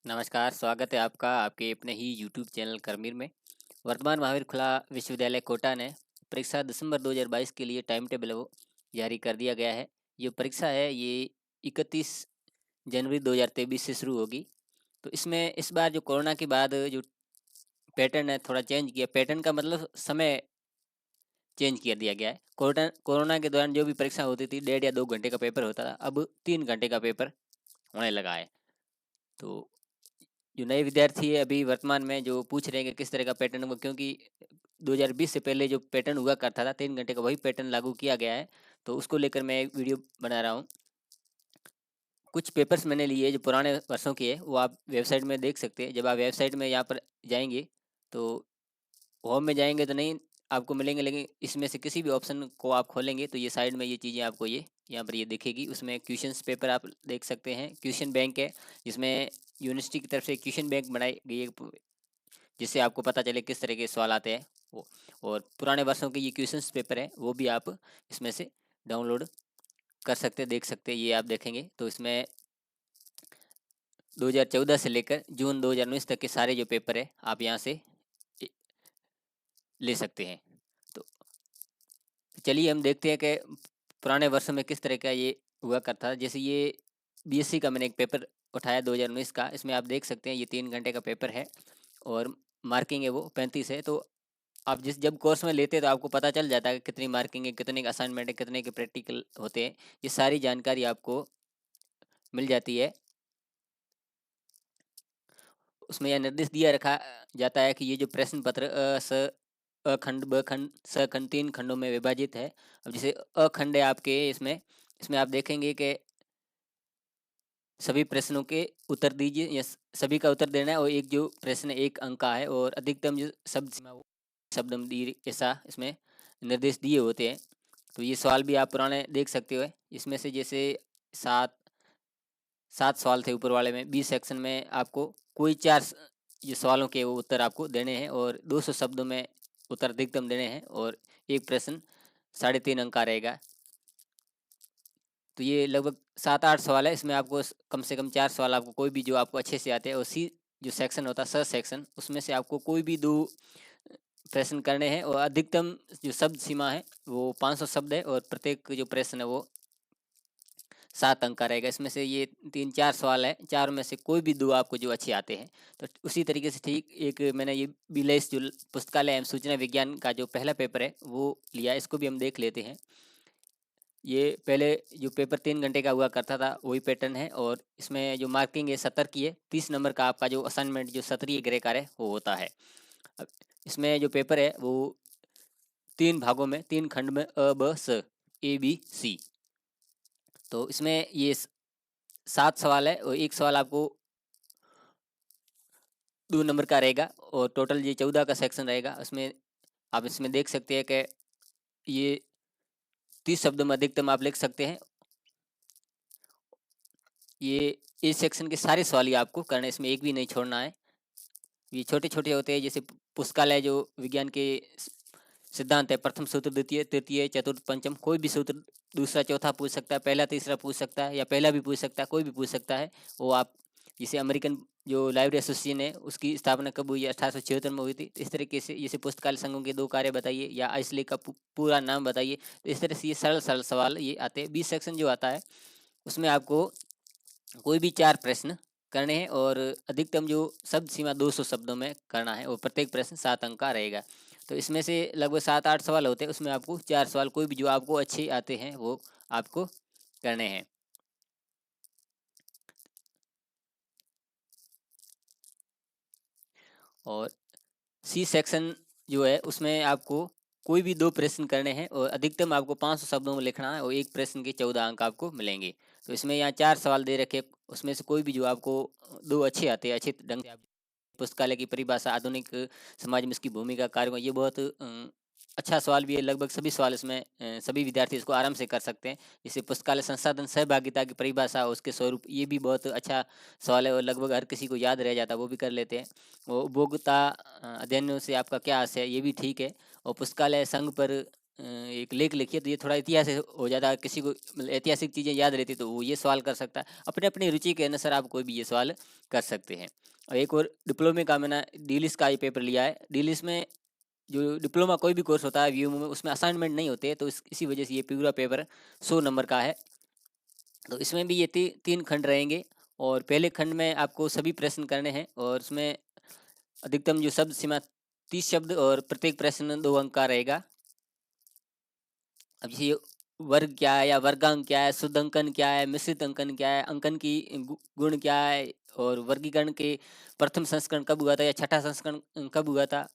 नमस्कार, स्वागत है आपका आपके अपने ही यूट्यूब चैनल करमीर में। वर्तमान महावीर खुला विश्वविद्यालय कोटा ने परीक्षा दिसंबर 2022 के लिए टाइम टेबल वो जारी कर दिया गया है। ये परीक्षा है ये 31 जनवरी 2023 से शुरू होगी। तो इसमें इस बार जो कोरोना के बाद जो पैटर्न है थोड़ा चेंज किया। पैटर्न का मतलब समय चेंज कर दिया गया है। कोरोना के दौरान जो भी परीक्षा होती थी 1.5 या 2 घंटे का पेपर होता था, अब 3 घंटे का पेपर होने लगा है। तो जो नए विद्यार्थी है अभी वर्तमान में जो पूछ रहे हैं कि किस तरह का पैटर्न होगा, क्योंकि 2020 से पहले जो पैटर्न हुआ करता था 3 घंटे का, वही पैटर्न लागू किया गया है। तो उसको लेकर मैं एक वीडियो बना रहा हूँ। कुछ पेपर्स मैंने लिए जो पुराने वर्षों के हैं, वो आप वेबसाइट में देख सकते हैं। जब आप वेबसाइट में यहाँ पर जाएंगे तो होम में जाएंगे तो नहीं आपको मिलेंगे, लेकिन इसमें से किसी भी ऑप्शन को आप खोलेंगे तो ये साइड में ये चीज़ें आपको ये यहाँ पर ये दिखेगी। उसमें क्वेश्चंस पेपर आप देख सकते हैं। क्वेश्चन बैंक है जिसमें यूनिवर्सिटी की तरफ से क्वेश्चन बैंक बनाई गई है, जिससे आपको पता चले किस तरह के सवाल आते हैं वो। और पुराने वर्षों के ये क्वेश्चंस पेपर है वो भी आप इसमें से डाउनलोड कर सकते हैं, देख सकते हैं। ये आप देखेंगे तो इसमें 2014 से लेकर जून 2019 तक के सारे जो पेपर है आप यहाँ से ले सकते हैं। तो चलिए हम देखते हैं कि पुराने वर्षों में किस तरह का ये हुआ करता था। जैसे ये बीएससी का मैंने एक पेपर उठाया 2019 का। इसमें आप देख सकते हैं ये 3 घंटे का पेपर है और मार्किंग है वो 35 है। तो आप जब कोर्स में लेते हैं तो आपको पता चल जाता है कि कितनी मार्किंग है, कितने का असाइनमेंट है, कितने के प्रैक्टिकल होते हैं। ये सारी जानकारी आपको मिल जाती है। उसमें यह निर्देश दिया रखा जाता है कि ये जो प्रश्न पत्र अखंड ब खंड स खंड 3 खंडों में विभाजित है। अब जैसे अखंड है आपके इसमें आप देखेंगे कि सभी प्रश्नों के उत्तर दीजिए या सभी का उत्तर देना है, और एक जो प्रश्न 1 अंक का है और अधिकतम जो शब्द सीमा वो शब्द ऐसा इसमें निर्देश दिए होते हैं। तो ये सवाल भी आप पुराने देख सकते हो। इसमें से जैसे 7 सवाल थे ऊपर वाले में। 20 सेक्शन में आपको कोई 4 ये सवालों के वो उत्तर आपको देने हैं और 200 शब्दों में उत्तर अधिकतम देने हैं, और एक प्रश्न 3.5 अंक का रहेगा। तो ये लगभग 7-8 सवाल है। इसमें आपको कम से कम 4 सवाल आपको कोई भी जो आपको अच्छे से आते हैं, और सी जो सेक्शन होता है स सेक्शन, उसमें से आपको कोई भी 2 प्रश्न करने हैं। और अधिकतम जो शब्द सीमा है वो 500 शब्द है, और प्रत्येक जो प्रश्न है वो 7 अंक का रहेगा। इसमें से ये 3-4 सवाल है, 4 में से कोई भी 2 आपको जो अच्छे आते हैं। तो उसी तरीके से ठीक एक मैंने ये बिलेस जो पुस्तकालय एवं सूचना विज्ञान का जो पहला पेपर है वो लिया। इसको भी हम देख लेते हैं। ये पहले जो पेपर 3 घंटे का हुआ करता था वही पैटर्न है, और इसमें जो मार्किंग है 70 की है। 30 नंबर का आपका जो असाइनमेंट जो सत्रीय गृह कार्य है वो होता है। अब इसमें जो पेपर है वो 3 भागों में, 3 खंड में अ ब स ए बी सी। तो इसमें ये 7 सवाल है, और एक सवाल आपको 2 नंबर का रहेगा, और टोटल ये 14 का सेक्शन रहेगा। उसमें आप इसमें देख सकते हैं कि ये 30 शब्दों में अधिकतम आप लिख सकते हैं। ये इस सेक्शन के सारे सवाल ही आपको करना है, इसमें एक भी नहीं छोड़ना है। ये छोटे-छोटे होते हैं, जैसे पुस्तकालय जो विज्ञान के सिद्धांत है, प्रथम सूत्र, द्वितीय, तृतीय, चतुर्थ, पंचम, कोई भी सूत्र दूसरा चौथा पूछ सकता है, पहला तीसरा पूछ सकता है, या पहला भी पूछ सकता है, कोई भी पूछ सकता है। वो आप जैसे अमेरिकन जो लाइब्रेरी एसोसिएशन है उसकी स्थापना कब हुई है? 1876 में हुई थी। इस तरीके से जैसे पुस्तकालय संघों के 2 कार्य बताइए, या आइसलेक का पूरा नाम बताइए। तो इस तरह से ये सरल-सरल सवाल ये आते हैं। 20 सेक्शन जो आता है उसमें आपको कोई भी 4 प्रश्न करने हैं, और अधिकतम जो शब्द सीमा 200 शब्दों में करना है, और प्रत्येक प्रश्न 7 अंक का रहेगा। तो इसमें से लगभग 7-8 सवाल होते हैं, उसमें आपको 4 सवाल कोई भी जो आपको अच्छे आते हैं वो आपको करने हैं। और सी सेक्शन जो है उसमें आपको कोई भी 2 प्रश्न करने हैं, और अधिकतम आपको 500 शब्दों में लिखना है, और एक प्रश्न के 14 अंक आपको मिलेंगे। तो इसमें यहाँ 4 सवाल दे रखे, उसमें से कोई भी जो आपको 2 अच्छे आते हैं, अच्छे ढंग से आप पुस्तकालय की परिभाषा, आधुनिक समाज में इसकी भूमिका, कार्य, ये बहुत अच्छा सवाल भी है। लगभग सभी सवाल इसमें सभी विद्यार्थी इसको आराम से कर सकते हैं। जैसे पुस्तकालय संसाधन सहभागिता की परिभाषा, उसके स्वरूप, ये भी बहुत अच्छा सवाल है, और लगभग हर किसी को याद रह जाता है, वो भी कर लेते हैं। वो उपभोक्ता अध्ययनों से आपका क्या आशय है, ये भी ठीक है। और पुस्तकालय संघ पर एक लेख लिखिए, तो ये थोड़ा इतिहास हो जाता है, किसी को मतलब ऐतिहासिक चीज़ें याद रहती तो वो ये सवाल कर सकता है। अपने अपनी रुचि के अनुसार आप कोई भी ये सवाल कर सकते हैं। और एक और डिप्लोमे का मैंने डीलिस का ये पेपर लिया है। डीलिस में जो डिप्लोमा कोई भी कोर्स होता है वीयू में, उसमें असाइनमेंट नहीं होते, तो इसी वजह से ये पूरा पेपर 100 नंबर का है। तो इसमें भी ये 3 खंड रहेंगे, और पहले खंड में आपको सभी प्रश्न करने हैं, और उसमें अधिकतम जो शब्द सीमा 30 शब्द, और प्रत्येक प्रश्न 2 अंक का रहेगा। अब ये वर्ग क्या है या वर्गांक क्या है, शुद्ध अंकन क्या है, मिश्रित अंकन क्या है, अंकन की गुण क्या है, और वर्गीकरण के प्रथम संस्करण कब हुआ था या छठा संस्करण कब हुआ था,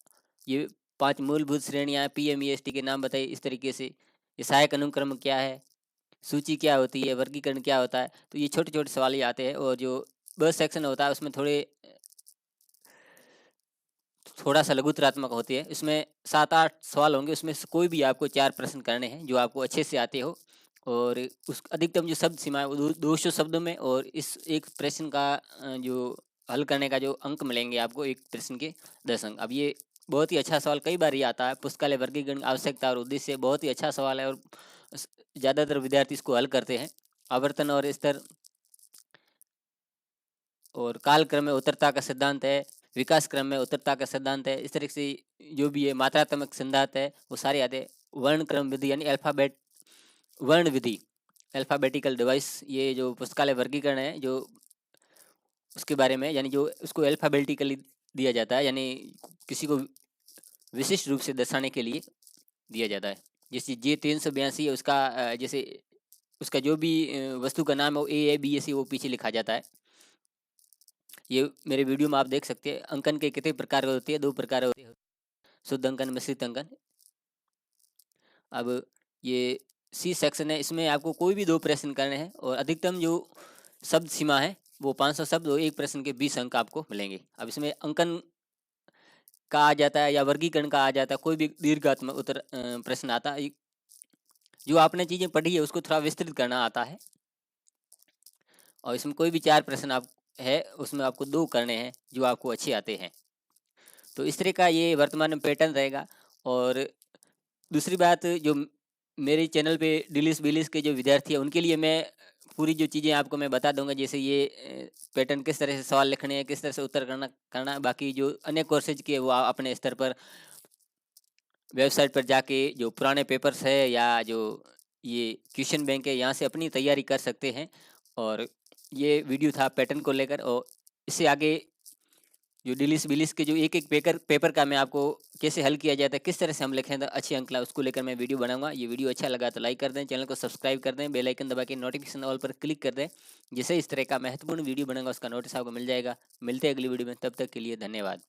ये 5 मूलभूत श्रेणियां, पीएमईएसटी के नाम बताइए, इस तरीके से। ये सहायक अनुक्रम क्या है, सूची क्या होती है, वर्गीकरण क्या होता है, तो ये छोटे छोटे सवाल ही आते हैं। और जो बस सेक्शन होता है उसमें थोड़ा सा लघुतरात्मक होती है, इसमें 7-8 सवाल होंगे, उसमें से कोई भी आपको 4 प्रश्न करने हैं जो आपको अच्छे से आते हो। और उस अधिकतम जो शब्द सीमा है वो 200 शब्दों में, और इस एक प्रश्न का जो हल करने का जो अंक मिलेंगे आपको, एक प्रश्न के 10 अंक। अब ये बहुत ही अच्छा सवाल कई बार ये आता है, पुस्तकालय वर्गीकरण आवश्यकता और उद्देश्य, बहुत ही अच्छा सवाल है, और ज़्यादातर विद्यार्थी इसको हल करते हैं। आवर्तन और स्तर और कालक्रम में उत्तरता का सिद्धांत है, विकास क्रम में उत्तरता का सिद्धांत है, इस तरह से जो भी है मात्रात्मक सिद्धांत है वो सारे आते हैं। वर्ण क्रम विधि यानी अल्फाबेट वर्ण विधि, अल्फाबेटिकल डिवाइस, ये जो पुस्तकालय वर्गीकरण है जो उसके बारे में, यानी जो उसको अल्फाबेटिकली दिया जाता है, यानी किसी को विशिष्ट रूप से दर्शाने के लिए दिया जाता है। जैसे J382 है, उसका जैसे उसका जो भी वस्तु का नाम है वो A B C वो पीछे लिखा जाता है। ये मेरे वीडियो में आप देख सकते हैं। अंकन के कितने प्रकार होते हैं, 2 प्रकार होते हैं, शुद्ध अंकन, मिश्रित अंकन। अब ये सी सेक्शन है, इसमें आपको कोई भी 2 प्रश्न करने हैं, और अधिकतम जो शब्द सीमा है वो 500 शब्द, और एक प्रश्न के 20 अंक आपको मिलेंगे। अब इसमें अंकन का आ जाता है या वर्गीकरण का आ जाता है, कोई भी दीर्घात्मक उत्तर प्रश्न आता है, जो आपने चीज़ें पढ़ी है उसको थोड़ा विस्तृत करना आता है। और इसमें कोई भी 4 प्रश्न आप है, उसमें आपको 2 करने हैं जो आपको अच्छे आते हैं। तो इस तरह का ये वर्तमान में पैटर्न रहेगा। और दूसरी बात, जो मेरे चैनल पे डिलीस बिलीस के जो विद्यार्थी हैं उनके लिए मैं पूरी जो चीज़ें आपको मैं बता दूंगा, जैसे ये पैटर्न किस तरह से सवाल लिखने हैं, किस तरह से उत्तर करना। बाकी जो अन्य कोर्सेज के वो अपने स्तर पर वेबसाइट पर जाके जो पुराने पेपर्स है या जो ये क्वेश्चन बैंक है, यहाँ से अपनी तैयारी कर सकते हैं। और ये वीडियो था पैटर्न को लेकर, और इससे आगे जो डिलीस बिलीस के जो एक एक पेपर का मैं आपको कैसे हल किया जाता है, किस तरह से हम लिखें तो अच्छे अंक लाए, उसको लेकर मैं वीडियो बनाऊंगा। ये वीडियो अच्छा लगा तो लाइक कर दें, चैनल को सब्सक्राइब कर दें, बेल आइकन दबा के नोटिफिकेशन ऑल पर क्लिक कर दें, जिससे इस तरह का महत्वपूर्ण वीडियो बनाऊंगा उसका नोटिस आपको मिल जाएगा। मिलते हैं अगली वीडियो में, तब तक के लिए धन्यवाद।